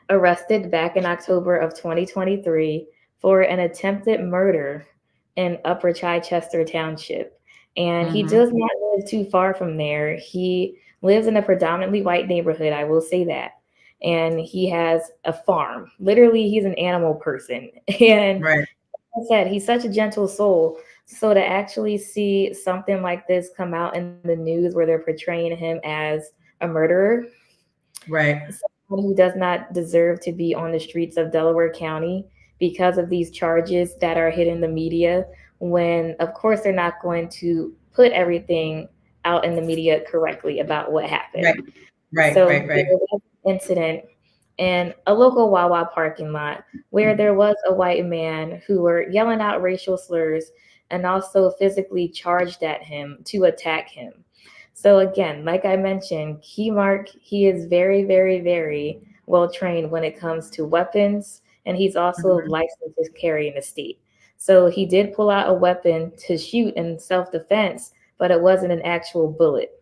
arrested back in October of 2023 for an attempted murder in Upper Chichester Township. And he does not live too far from there. He lives in a predominantly white neighborhood, I will say that. And he has a farm. Literally, he's an animal person. And Right. like I said, he's such a gentle soul. So to actually see something like this come out in the news where they're portraying him as a murderer, Right. someone who does not deserve to be on the streets of Delaware County because of these charges that are hitting the media, when of course they're not going to put everything out in the media correctly about what happened. Right. Right. So Right. there was an incident in a local Wawa parking lot where there was a white man who were yelling out racial slurs and also physically charged at him to attack him. So again, like I mentioned, Keymark, he is very, very, very well trained when it comes to weapons, and he's also licensed to carry in the state. So he did pull out a weapon to shoot in self-defense, but it wasn't an actual bullet.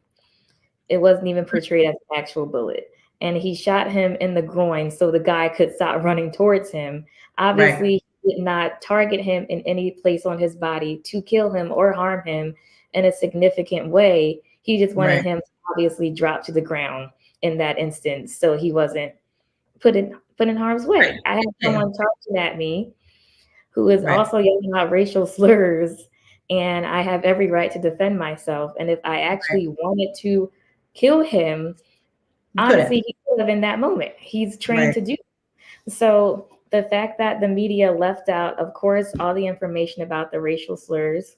It wasn't even portrayed as an actual bullet. And he shot him in the groin so the guy could stop running towards him. Obviously, he did not target him in any place on his body to kill him or harm him in a significant way. He just wanted him to obviously drop to the ground in that instance, so he wasn't put in harm's way. I had someone talking at me who is also yelling out racial slurs, and I have every right to defend myself. And if I actually wanted to kill him, honestly, he could have in that moment. He's trained to do. So the fact that the media left out, of course, all the information about the racial slurs,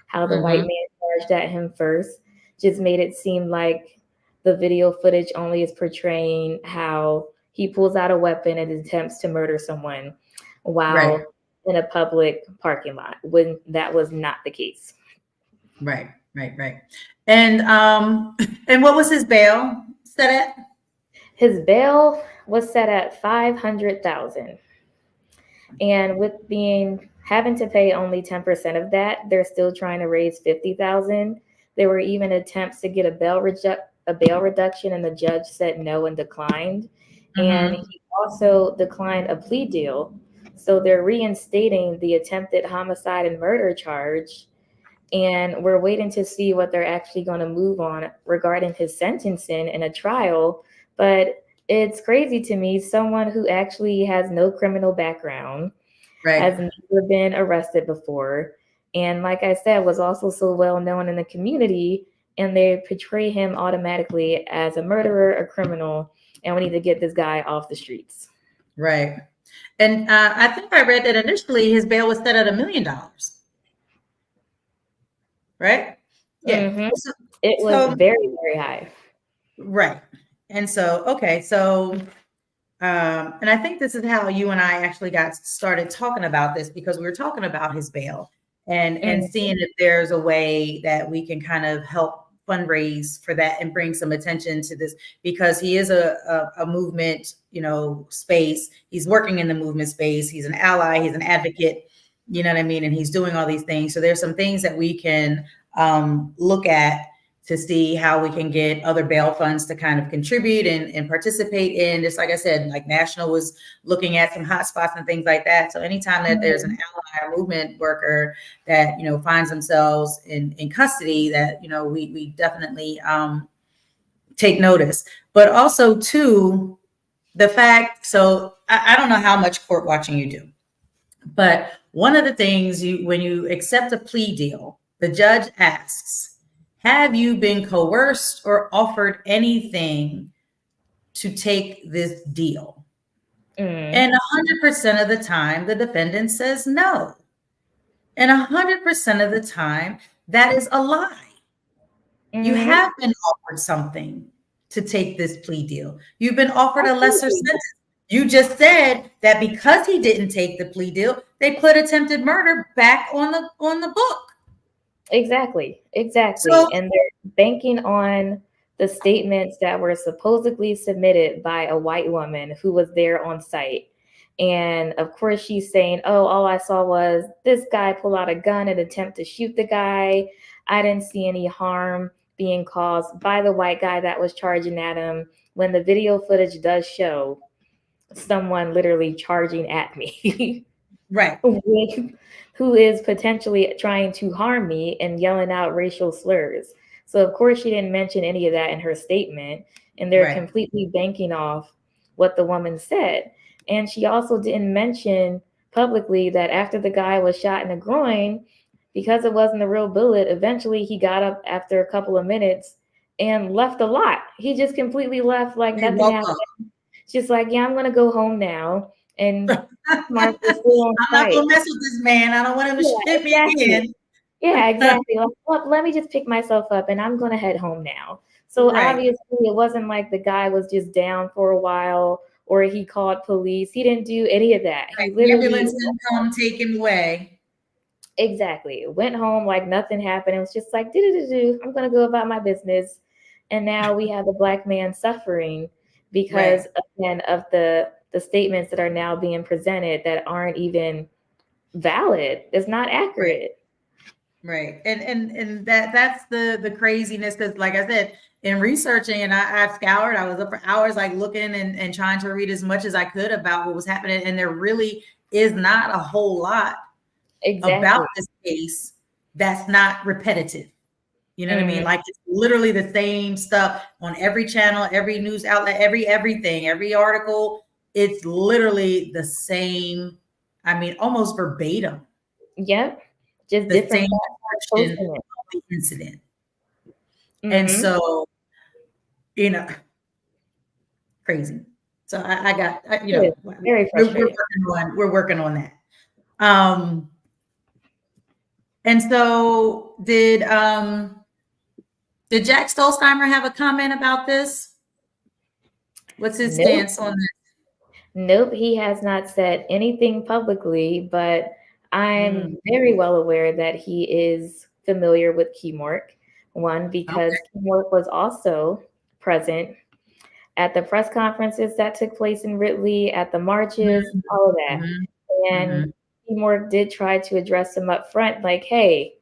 how the white man charged at him first, just made it seem like the video footage only is portraying how he pulls out a weapon and attempts to murder someone while in a public parking lot, when that was not the case. Right. And what was his bail set at? His bail was set at $500,000. And with having to pay only 10% of that, they're still trying to raise $50,000. There were even attempts to get a bail reduction, and the judge said no and declined. And he also declined a plea deal. So they're reinstating the attempted homicide and murder charge. And we're waiting to see what they're actually going to move on regarding his sentencing in a trial. But it's crazy to me, someone who actually has no criminal background, has never been arrested before, and like I said, was also so well known in the community, and they portray him automatically as a murderer, a criminal, and we need to get this guy off the streets. Right. And I think I read that initially his bail was set at $1 million. Right? Yeah. It was very, very high. Right. And so, okay. So, and I think this is how you and I actually got started talking about this, because we were talking about his bail and seeing if there's a way that we can kind of help fundraise for that and bring some attention to this, because he is a movement, space. He's working in the movement space. He's an ally. He's an advocate, you know what I mean? And he's doing all these things. So there's some things that we can look at to see how we can get other bail funds to kind of contribute and participate in. Just like I said, like National was looking at some hot spots and things like that. So anytime that there's an ally or movement worker that, finds themselves in custody, that, we definitely take notice. But also too, the fact, so I don't know how much court watching you do, but one of the things when you accept a plea deal, the judge asks, have you been coerced or offered anything to take this deal? And 100% of the time, the defendant says no. And 100% of the time, that is a lie. You have been offered something to take this plea deal. You've been offered a lesser sentence. You just said that because he didn't take the plea deal, they put attempted murder back on the book. Exactly. So And they're banking on the statements that were supposedly submitted by a white woman who was there on site. And of course, she's saying, oh, all I saw was this guy pull out a gun and attempt to shoot the guy. I didn't see any harm being caused by the white guy that was charging at him, when the video footage does show someone literally charging at me. right. Who is potentially trying to harm me and yelling out racial slurs. So of course she didn't mention any of that in her statement, and they're Right. completely banking off what the woman said. And she also didn't mention publicly that after the guy was shot in the groin, because it wasn't a real bullet, eventually he got up after a couple of minutes and left the lot. He just completely left like Hey, nothing welcome. happened. She's like, yeah, I'm going to go home now. And Mark was still on I'm not site. gonna mess with this man. I don't want him to Yeah, hit me again. Yeah, exactly. Like, well, let me just pick myself up and I'm going to head home now. So Right. obviously it wasn't like the guy was just down for a while or he called police. He didn't do any of that. He The literally ambulance didn't come take him away. exactly went home like nothing happened. It was just like, do. I'm going to go about my business. And now we have a Black man suffering because again of the statements that are now being presented that aren't even valid. It's not accurate. Right. And that's the craziness, because like I said, in researching, and I've scoured, I was up for hours like looking and trying to read as much as I could about what was happening. And there really is not a whole lot Exactly. about this case that's not repetitive. You know what I mean? Mhm. Like it's literally the same stuff on every channel, every news outlet, everything, every article. It's literally the same. I mean, almost verbatim, Yep. Just the different same posting description it. of the incident. And Mhm. so, you know, crazy. So I got, It is very frustrating. we're working on that. And so did Jack Stolzheimer have a comment about this? What's his Nope. stance on this? Nope, he has not said anything publicly, but I'm very well aware that he is familiar with Keymork. One, because Keymork was also present at the press conferences that took place in Ridley, at the marches, all of that. And Keymork did try to address him up front, like, hey,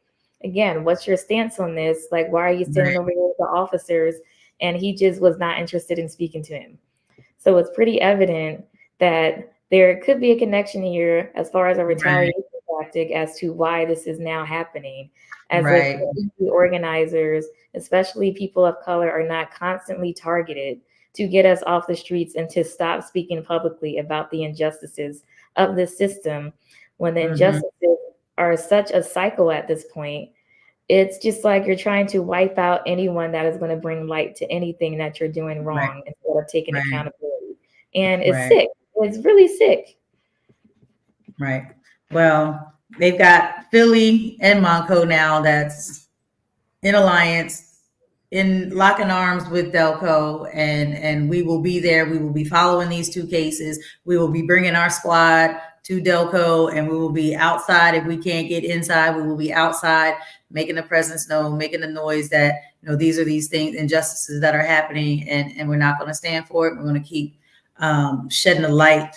again, what's your stance on this? Like, why are you standing over here with the officers? And he just was not interested in speaking to him. So it's pretty evident that there could be a connection here as far as a retaliation tactic as to why this is now happening. As if the organizers, especially people of color, are not constantly targeted to get us off the streets and to stop speaking publicly about the injustices of this system, when the injustices are such a cycle at this point. It's just like you're trying to wipe out anyone that is going to bring light to anything that you're doing wrong instead of taking accountability. And it's sick. It's really sick. Right. Well, they've got Philly and Monco now that's in alliance, in locking arms with Delco, and we will be there. We will be following these two cases. We will be bringing our squad to Delco, and we will be outside. If we can't get inside, we will be outside, making the presence known, making the noise that, you know, these are these things, injustices that are happening, and we're not going to stand for it. We're going to keep shedding a light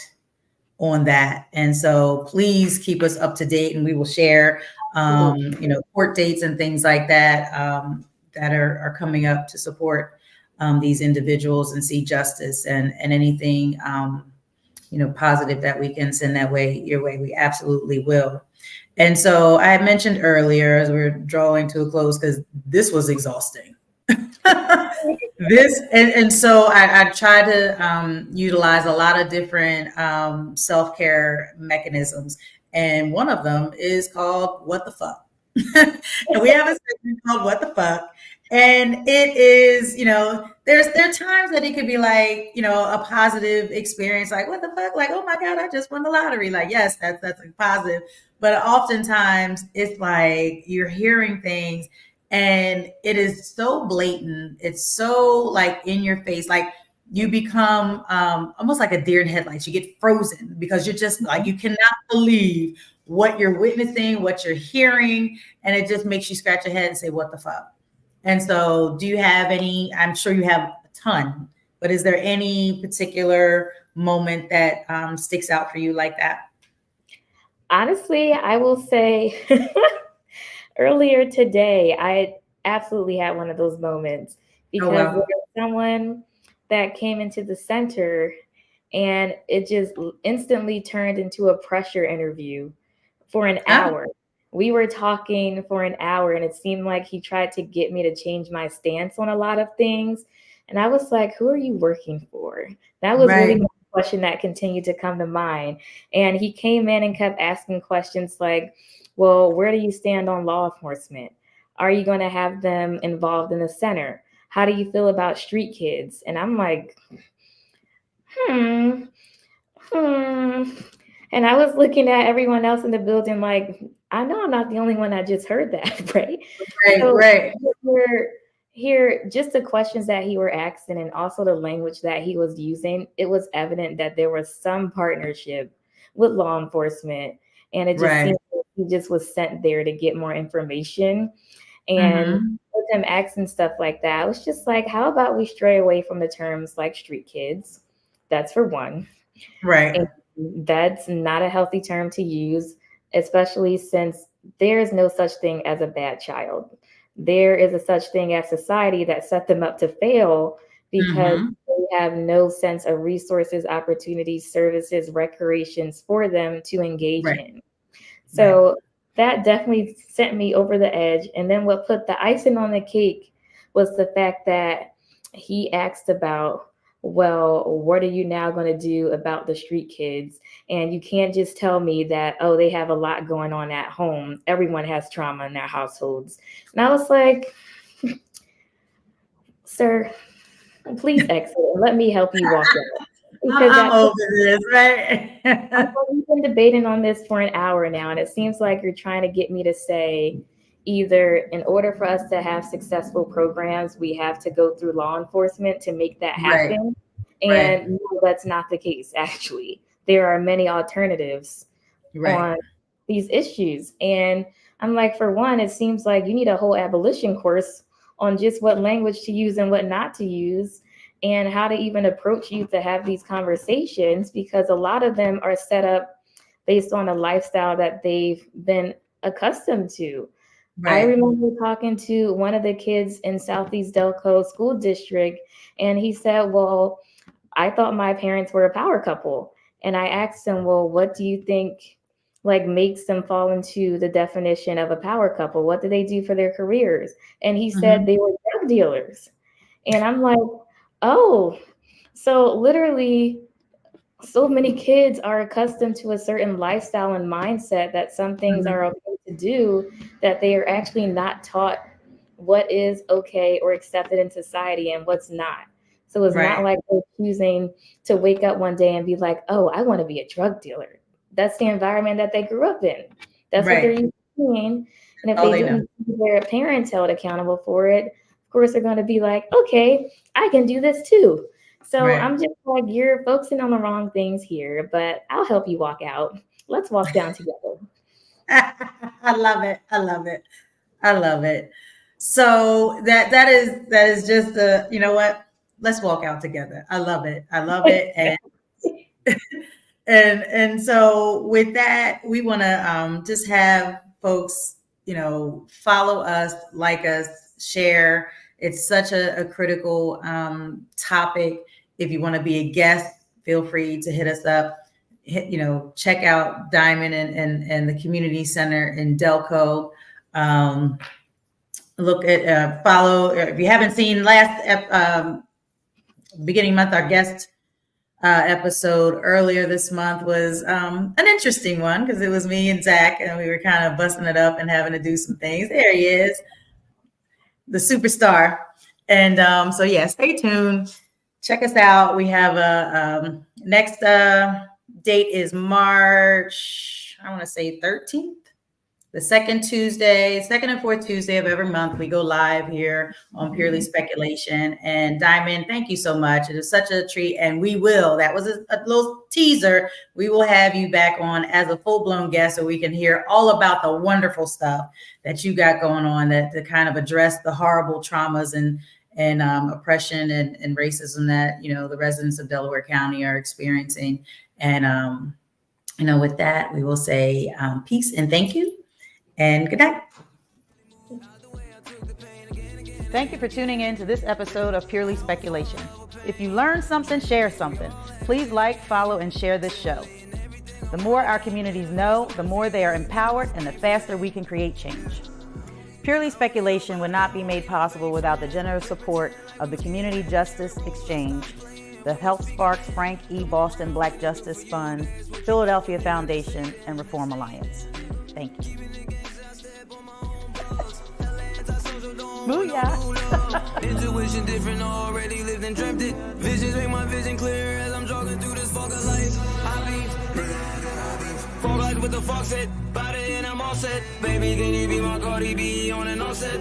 on that. And so please keep us up to date, and we will share, you know, court dates and things like that, that are coming up to support these individuals and see justice, and anything, you know, positive that we can send that way, your way, we absolutely will. And so I had mentioned earlier, as we're drawing to a close, because this was exhausting. And so I try to utilize a lot of different self-care mechanisms. And one of them is called What the Fuck. And we have a segment called What the Fuck. And it is, you know, there are times that it could be like, you know, a positive experience, like what the fuck, like, oh my God, I just won the lottery. Like, yes, that's a positive. But oftentimes it's like you're hearing things and it is so blatant. It's so like in your face. Like you become almost like a deer in headlights. You get frozen because you're just like, you cannot believe what you're witnessing, what you're hearing, and it just makes you scratch your head and say, what the fuck? And so do you have any, I'm sure you have a ton, but is there any particular moment that sticks out for you like that? Honestly, I will say earlier today, I absolutely had one of those moments because there was someone that came into the center and it just instantly turned into a pressure interview for an hour. We were talking for an hour and it seemed like he tried to get me to change my stance on a lot of things. And I was like, who are you working for? That was really my question that continued to come to mind. And he came in and kept asking questions like, well, where do you stand on law enforcement? Are you going to have them involved in the center? How do you feel about street kids? And I'm like, And I was looking at everyone else in the building like, I know I'm not the only one that just heard that, right? Here, just the questions that he were asking and also the language that he was using, it was evident that there was some partnership with law enforcement. And it just seemed like he just was sent there to get more information. And with him asking stuff like that, I was just like, how about we stray away from the terms like street kids? That's for one. Right. And that's not a healthy term to use, especially since there is no such thing as a bad child. There is a such thing as society that set them up to fail because they have no sense of resources, opportunities, services, recreations for them to engage in. So that definitely sent me over the edge. And then what put the icing on the cake was the fact that he asked about, well, what are you now going to do about the street kids? And you can't just tell me that, oh, they have a lot going on at home. Everyone has trauma in their households. And I was like, sir, please exit and let me help you walk out. I'm over this, right? We've been debating on this for an hour now, and it seems like you're trying to get me to say either in order for us to have successful programs, we have to go through law enforcement to make that happen. And no, that's not the case, actually. There are many alternatives on these issues. And I'm like, for one, it seems like you need a whole abolition course on just what language to use and what not to use, and how to even approach youth to have these conversations, because a lot of them are set up based on a lifestyle that they've been accustomed to. I remember talking to one of the kids in Southeast Delco School District, and he said, well, I thought my parents were a power couple. And I asked him, well, what do you think like makes them fall into the definition of a power couple? What do they do for their careers? And he said they were drug dealers. And I'm like, oh, so literally so many kids are accustomed to a certain lifestyle and mindset that some things are okay to do, that they are actually not taught what is okay or accepted in society and what's not. So it's not like they're choosing to wake up one day and be like, oh, I want to be a drug dealer. That's the environment that they grew up in. That's what they're used to doing. And if they didn't see their parents held accountable for it, of course, they're going to be like, okay, I can do this too. So I'm just like, you're focusing on the wrong things here, but I'll help you walk out. Let's walk down together. I love it. I love it. I love it. So that is just you know what? Let's walk out together. I love it. I love it. And so with that, we want to just have folks, follow us, like us, share. It's such a critical topic. If you want to be a guest, feel free to hit us up. Check out Diamond and the community center in Delco. Look at follow. If you haven't seen last beginning month, our guest episode earlier this month was an interesting one because it was me and Zach, and we were kind of busting it up and having to do some things. There he is, the superstar. And so yeah, stay tuned. Check us out. We have a next date is March, I want to say 13th. the second and fourth Tuesday of every month, we go live here on Purely Speculation. And Diamond, thank you so much. It is such a treat. And that was a little teaser. We will have you back on as a full-blown guest so we can hear all about the wonderful stuff that you got going on that to kind of address the horrible traumas and oppression and racism that, the residents of Delaware County are experiencing. And, with that, we will say peace and thank you. And good night. Thank you for tuning in to this episode of Purely Speculation. If you learned something, share something. Please like, follow, and share this show. The more our communities know, the more they are empowered, and the faster we can create change. Purely Speculation would not be made possible without the generous support of the Community Justice Exchange, the Health Sparks Frank E. Boston Black Justice Fund, Philadelphia Foundation, and Reform Alliance. Thank you. Booyah! Intuition different, already lived and dreamt it. Visions make my vision clear as I'm jogging through this fog of life. Fog lights with the fog set, body and I'm all set. Baby, can you be my Cardi B on an offset?